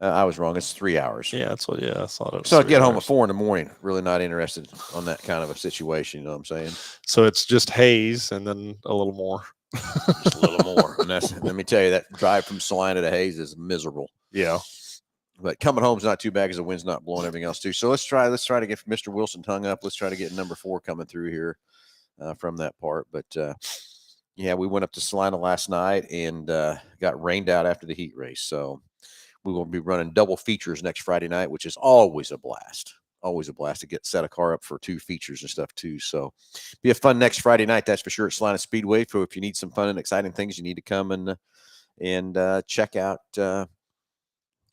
I was wrong. It's 3 hours. Yeah, that's what. Yeah, I thought it was. So I 3 get home at hours. 4 a.m. Really not interested on that kind of a situation. You know what I'm saying? So it's just haze and then a little more. Just a little more. And that's, let me tell you, that drive from Salina to Hayes is miserable. Yeah. But coming home's not too bad because the wind's not blowing, everything else too. So let's try to get Mr. Wilson hung up. Let's try to get number 4 coming through here from that part. But yeah, we went up to Salina last night and got rained out after the heat race. So we will be running double features next Friday night, which is always a blast. Always a blast to set a car up for 2 features and stuff too. So be a fun next Friday night, that's for sure, at Salina Speedway. So if you need some fun and exciting things, you need to come and check out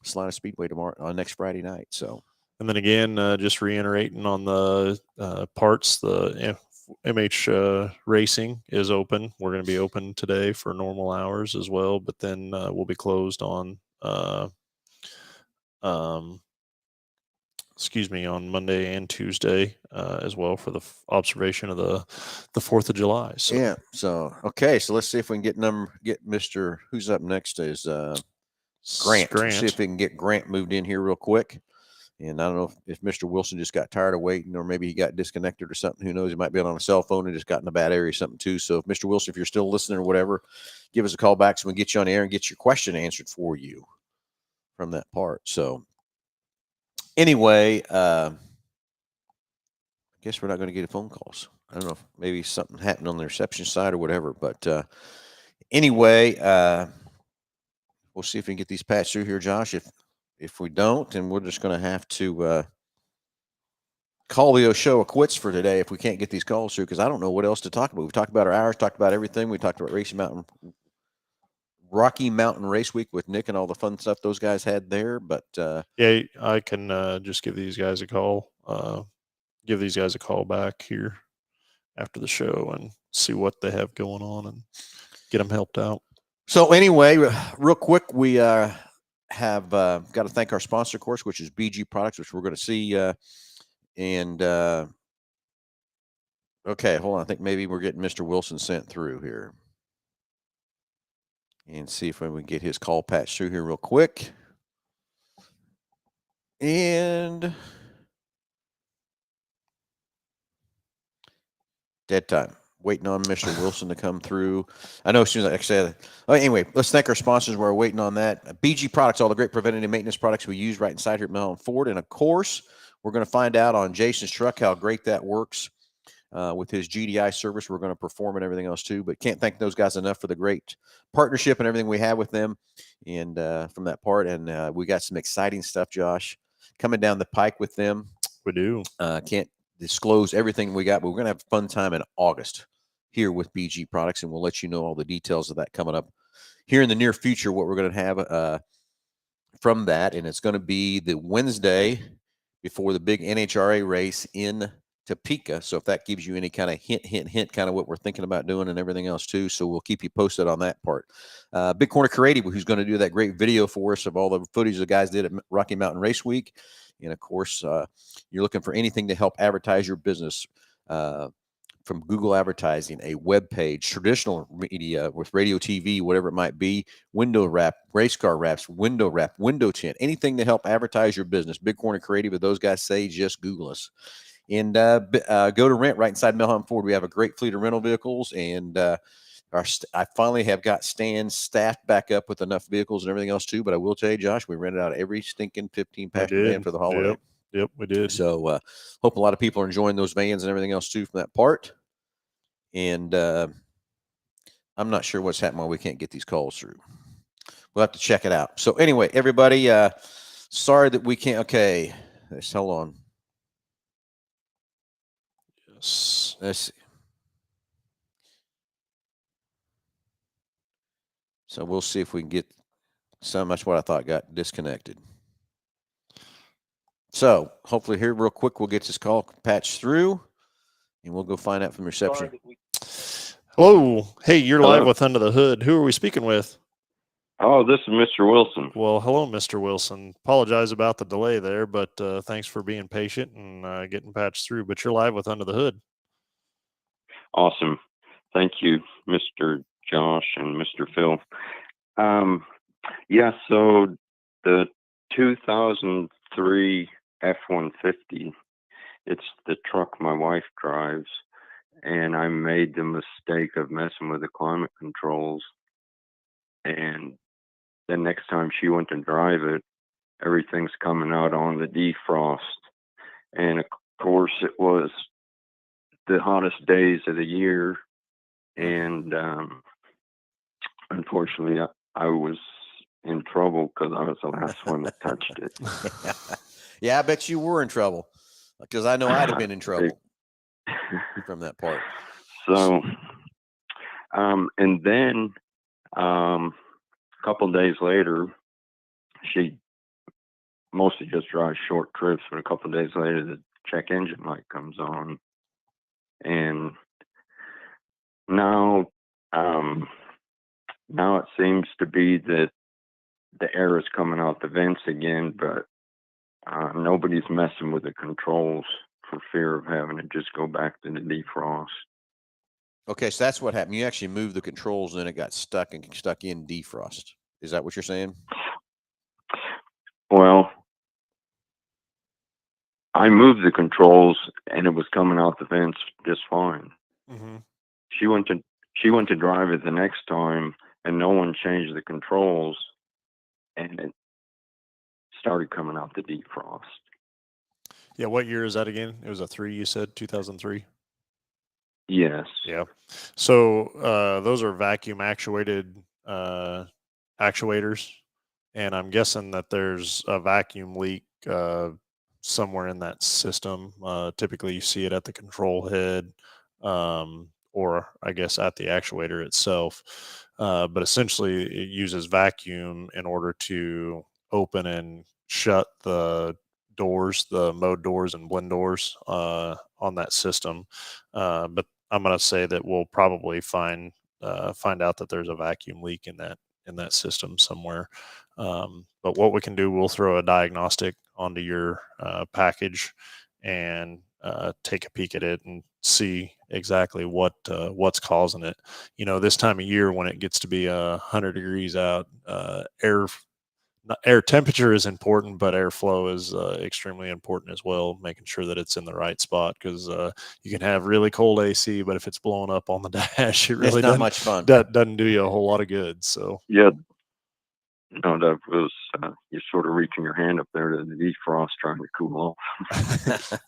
Salina Speedway tomorrow on next Friday night. So, and then again, just reiterating on the parts, the MH Racing is open. We're going to be open today for normal hours as well, but then we'll be closed on on Monday and Tuesday as well for the observation of the 4th of July. So yeah. So okay. So let's see if we can get Mr. Who's up next is Grant. We'll see if we can get Grant moved in here real quick. And I don't know if Mr. Wilson just got tired of waiting, or maybe he got disconnected or something. Who knows? He might be on a cell phone and just got in a bad area or something too. So if Mr. Wilson, if you're still listening or whatever, give us a call back so we can get you on the air and get your question answered for you from that part. So anyway, I guess we're not going to get phone calls. I don't know if maybe something happened on the reception side or whatever. But anyway, we'll see if we can get these patched through here, Josh. If we don't, then we're just going to have to call the show a quits for today if we can't get these calls through, because I don't know what else to talk about. We've talked about our hours, talked about everything. We talked about Rocky Mountain Race Week with Nick and all the fun stuff those guys had there. But yeah, I can just give these guys a call. Give these guys a call back here after the show and see what they have going on and get them helped out. So anyway, real quick, we have got to thank our sponsor, of course, which is BG Products, which we're going to see. Okay, hold on. I think maybe we're getting Mr. Wilson sent through here. And see if we can get his call patched through here real quick. And dead time. Waiting on Mr. Wilson to come through. I know as soon as I said, anyway, let's thank our sponsors. We're waiting on that. BG Products, all the great preventative maintenance products we use right inside here at Mellon Ford. And of course, we're going to find out on Jason's truck how great that works with his GDI service. We're going to perform and everything else too. But can't thank those guys enough for the great partnership and everything we have with them. And from that part, and we got some exciting stuff, Josh, coming down the pike with them. We do. Can't disclose everything we got, but we're going to have a fun time in August here with BG Products, and we'll let you know all the details of that coming up here in the near future, what we're going to have from that. And it's going to be the Wednesday before the big NHRA race in Topeka. So if that gives you any kind of hint, kind of what we're thinking about doing and everything else too. So we'll keep you posted on that part. Big Corner Creative, who's going to do that great video for us of all the footage the guys did at Rocky Mountain Race Week. And of course, you're looking for anything to help advertise your business, from Google advertising, a web page, traditional media with radio, TV, whatever it might be, window wrap, race car wraps, window wrap, window tint, anything to help advertise your business. Big Corner Creative, if those guys say, just Google us. And go to rent right inside Mellon Ford. We have a great fleet of rental vehicles, and I finally have got stands staffed back up with enough vehicles and everything else too. But I will tell you, Josh, we rented out every stinking 15-passenger van for the holiday. Yep, we did. So hope a lot of people are enjoying those vans and everything else too from that part. And I'm not sure what's happening while we can't get these calls through. We'll have to check it out. So anyway, everybody, sorry that we can't. Okay, let's hold on. Yes. Let's see. So we'll see if we can get so much what I thought got disconnected. So hopefully here real quick, we'll get this call patched through and we'll go find out from reception. Hello. Hey, you're Hello. live with Under the Hood. Who are we speaking with? Oh, this is Mr. Wilson. Well, hello, Mr. Wilson. Apologize about the delay there, but thanks for being patient and getting patched through. But you're live with Under the Hood. Awesome. Thank you, Mr. Josh and Mr. Phil. Yeah, so the 2003 F-150. It's the truck my wife drives, and I made the mistake of messing with the climate controls. And the next time she went to drive it, everything's coming out on the defrost. And of course, it was the hottest days of the year. And unfortunately, I was in trouble because I was the last one that touched it. Yeah, I bet you were in trouble because I know I'd have been in trouble from that part. So, and then a couple of days later, she mostly just drives short trips, but a couple of days later, the check engine light comes on. And now it seems to be that the air is coming out the vents again, but nobody's messing with the controls for fear of having it just go back to the defrost. Okay, so that's what happened. You actually moved the controls, and then it got stuck in defrost. Is that what you're saying? Well, I moved the controls, and it was coming out the vents just fine. Mm-hmm. She went to drive it the next time, and no one changed the controls, and it started coming out the defrost. Yeah, what year is that again? It was a 3, you said, 2003? Yes. Yeah. So those are vacuum actuated actuators, and I'm guessing that there's a vacuum leak somewhere in that system. Typically, you see it at the control head, or I guess at the actuator itself. But essentially, it uses vacuum in order to open and shut the doors, the mode doors and blend doors on that system. But I'm going to say that we'll probably find out that there's a vacuum leak in that system somewhere. But what we can do, we'll throw a diagnostic onto your package and take a peek at it and see exactly what's causing it. You know, this time of year when it gets to be 100 degrees out, air temperature is important, but airflow is extremely important as well, making sure that it's in the right spot, because you can have really cold AC, but if it's blowing up on the dash, it really It's not much fun. doesn't do you a whole lot of good. So Yeah. No, that was you're sort of reaching your hand up there to the defrost, trying to cool off.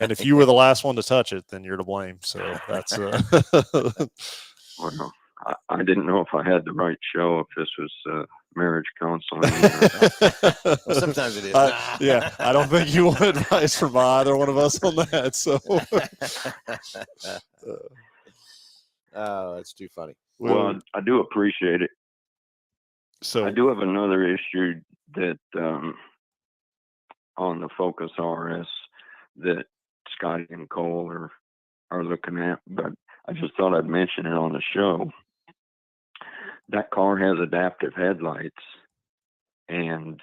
and if you were the last one to touch it, then you're to blame. So that's Well, I didn't know if I had the right show, if this was marriage counseling. Well, sometimes it is. Yeah, I don't think you want advice from either one of us on that. So, oh, that's too funny. Well, I do appreciate it. So I do have another issue that on the Focus RS that Scotty and Cole are looking at, but I just thought I'd mention it on the show. That car has adaptive headlights, and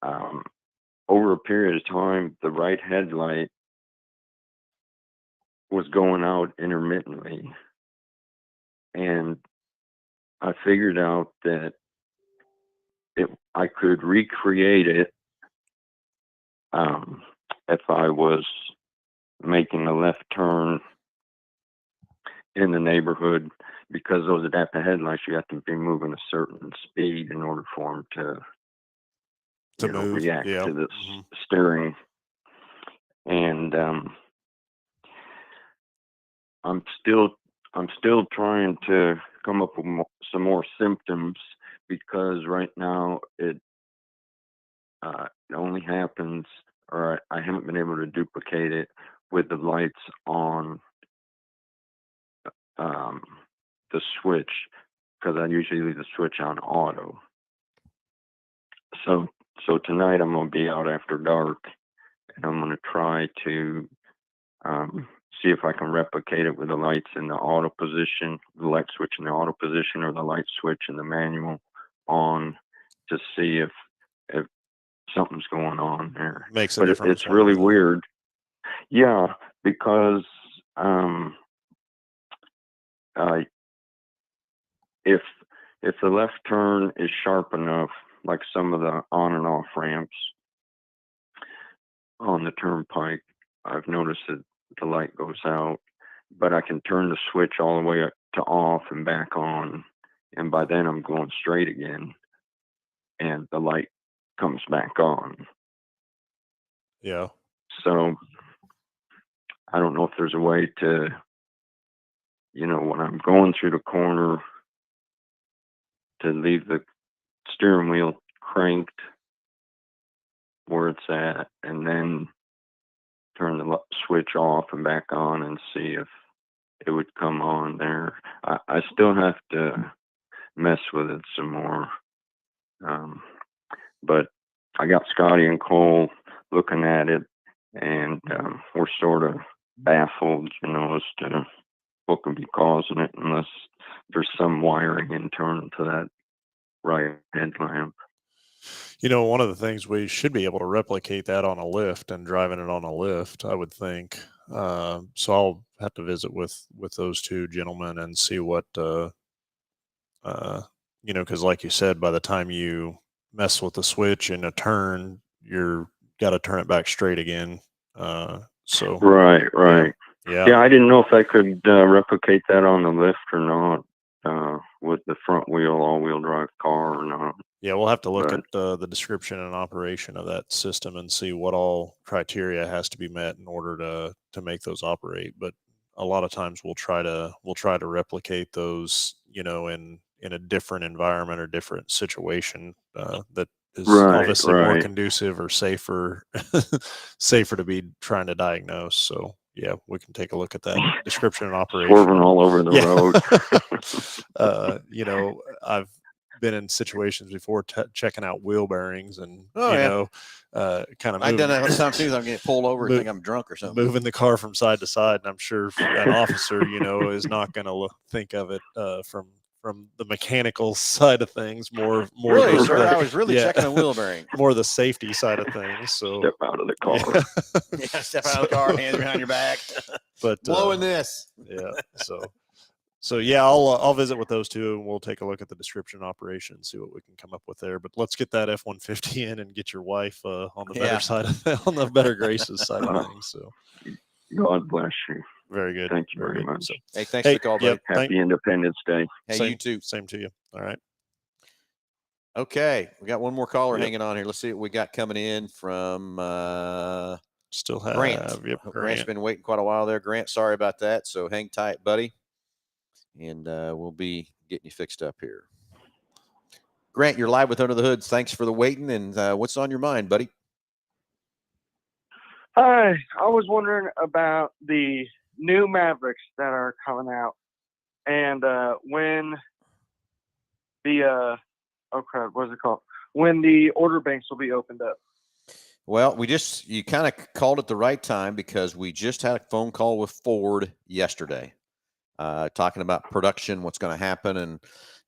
over a period of time, the right headlight was going out intermittently, and I figured out that I could recreate it if I was making a left turn in the neighborhood, because those adaptive headlights, you have to be moving a certain speed in order for them to move, react yeah. to the steering. And I'm still trying to come up with some more symptoms, because right now it only happens, or I haven't been able to duplicate it with the lights on the switch, because I usually leave the switch on auto. So tonight I'm going to be out after dark, and I'm going to try to see if I can replicate it with the lights in the auto position, the light switch in the auto position, or the light switch in the manual on, to see if something's going on there. Makes a but difference. It's really weird. Yeah, because if the left turn is sharp enough, like some of the on and off ramps on the turnpike, I've noticed that the light goes out, but I can turn the switch all the way up to off and back on, and by then I'm going straight again, and the light comes back on. Yeah. So I don't know if there's a way to, when I'm going through the corner, to leave the steering wheel cranked where it's at, and then turn the switch off and back on and see if it would come on there. I still have to mess with it some more. But I got Scotty and Cole looking at it, and we're sort of baffled, as to what can be causing it, unless there's some wiring internal to that right headlamp. One of the things, we should be able to replicate that on a lift and driving it on a lift, I would think. So I'll have to visit with those two gentlemen and see what, because like you said, by the time you mess with the switch in a turn, you're got to turn it back straight again. So Right. Yeah, I didn't know if I could replicate that on the lift or not, with the front wheel all-wheel drive car or not. Yeah, we'll have to look at the description and operation of that system and see what all criteria has to be met in order to make those operate. But a lot of times we'll try to replicate those, in a different environment or different situation that is obviously more conducive or safer to be trying to diagnose. So yeah, we can take a look at that description and operation. Swerving all over the road. I've been in situations before checking out wheel bearings and kind of I've done that sometimes too. I'm getting pulled over and think I'm drunk or something, moving the car from side to side, and I'm sure an officer is not going to think of it from the mechanical side of things, more really, sir. I was really checking the wheel bearing, more the safety side of things. So step out of the car. Step out of the car, hands behind your back, but blowing this. So yeah, I'll visit with those two, and we'll take a look at the description operation and see what we can come up with there. But let's get that F-150 in and get your wife on the better side on the better graces side of things. So God bless you. Very good. Thank you very much. So, hey, thanks for the call, buddy. Happy Independence Day. Hey, you too. Same to you. All right. Okay, we got one more caller hanging on here. Let's see what we got coming in from still have Grant. Grant's been waiting quite a while there. Grant, sorry about that. So hang tight, buddy, and we'll be getting you fixed up here. Grant, you're live with Under the Hood. Thanks for the waiting, and what's on your mind, buddy? Hi, I was wondering about the new Mavericks that are coming out, and when the what is it called? When the order banks will be opened up. Well, you kind of called at the right time, because we just had a phone call with Ford yesterday, talking about production, what's going to happen, and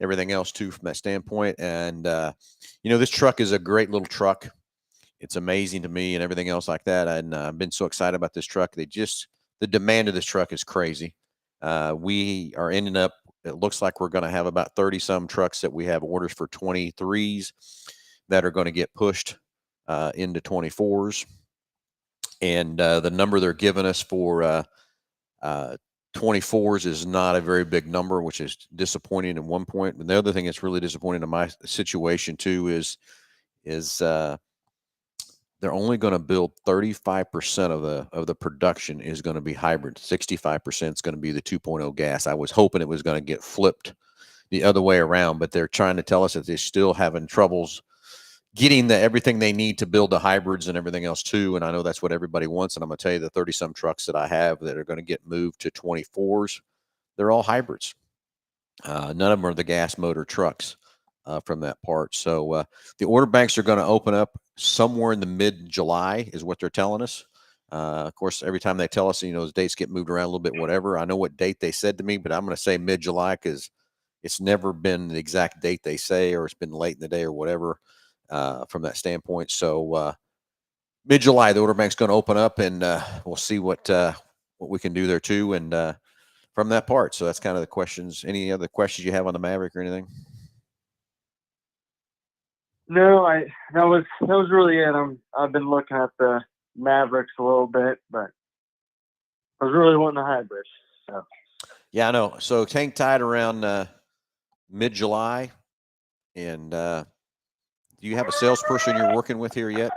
everything else too from that standpoint. And this truck is a great little truck. It's amazing to me and everything else like that. And I've been so excited about this truck. The demand of this truck is crazy. We are ending up, it looks like we're going to have about 30 some trucks that we have orders for 23s that are going to get pushed into 24s. And the number they're giving us for 24s is not a very big number, which is disappointing at one point. And the other thing that's really disappointing in my situation too is they're only going to build 35% of the production is going to be hybrid. 65% is going to be the 2.0 gas. I was hoping it was going to get flipped the other way around, but they're trying to tell us that they're still having troubles getting everything they need to build the hybrids and everything else too. And I know that's what everybody wants. And I'm going to tell you, the 30 some trucks that I have that are going to get moved to 24s, they're all hybrids. None of them are the gas motor trucks from that part. So the order banks are going to open up somewhere in the mid-July is what they're telling us. Of course, every time they tell us, those dates get moved around a little bit, whatever. I know what date they said to me, but I'm going to say mid-July, because it's never been the exact date they say, or it's been late in the day or whatever from that standpoint. So mid-July, the order bank's going to open up, and we'll see what we can do there too. And from that part. So that's kind of the questions. Any other questions you have on the Maverick or anything? No, that was really it. I've been looking at the Mavericks a little bit, but I was really wanting the hybrids. So Yeah, I know. So hang tight around mid-July, and do you have a salesperson you're working with here yet?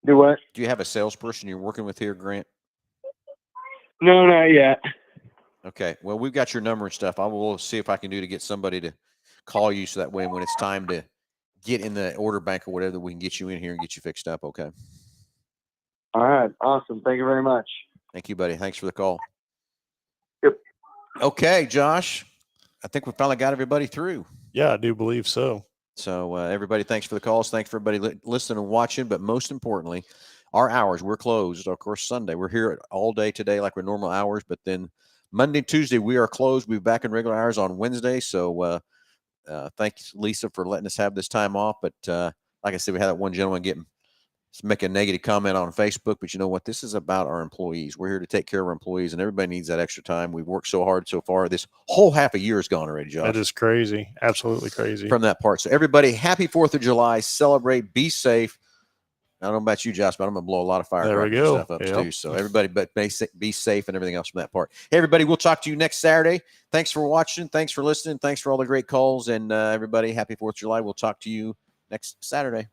do what? Do you have a salesperson you're working with here, Grant? No, not yet. Okay. Well, we've got your number and stuff. I will see if I can do to get somebody to call you so that way when it's time to get in the order bank or whatever, we can get you in here and get you fixed up. Okay. All right, awesome. Thank you very much. Thank you, buddy. Thanks for the call. Yep. Okay, Josh. I think we finally got everybody through. Yeah, I do believe so. So everybody, thanks for the calls. Thanks for everybody listening and watching. But most importantly, our hours, we're closed. Of course, Sunday. We're here all day today like we're normal hours. But then Monday, Tuesday, we are closed. We'll be back in regular hours on Wednesday. So thanks, Lisa, for letting us have this time off. But like I said, we had that one gentleman make a negative comment on Facebook. But you know what? This is about our employees. We're here to take care of our employees, and everybody needs that extra time. We've worked so hard so far. This whole half a year is gone already, Josh. That is crazy. Absolutely crazy. From that part. So everybody, happy 4th of July. Celebrate. Be safe. I don't know about you, Josh, but I'm going to blow a lot of firecrackers and stuff up too. So everybody, but be safe and everything else from that part. Hey, everybody, we'll talk to you next Saturday. Thanks for watching. Thanks for listening. Thanks for all the great calls. And everybody, happy 4th of July. We'll talk to you next Saturday.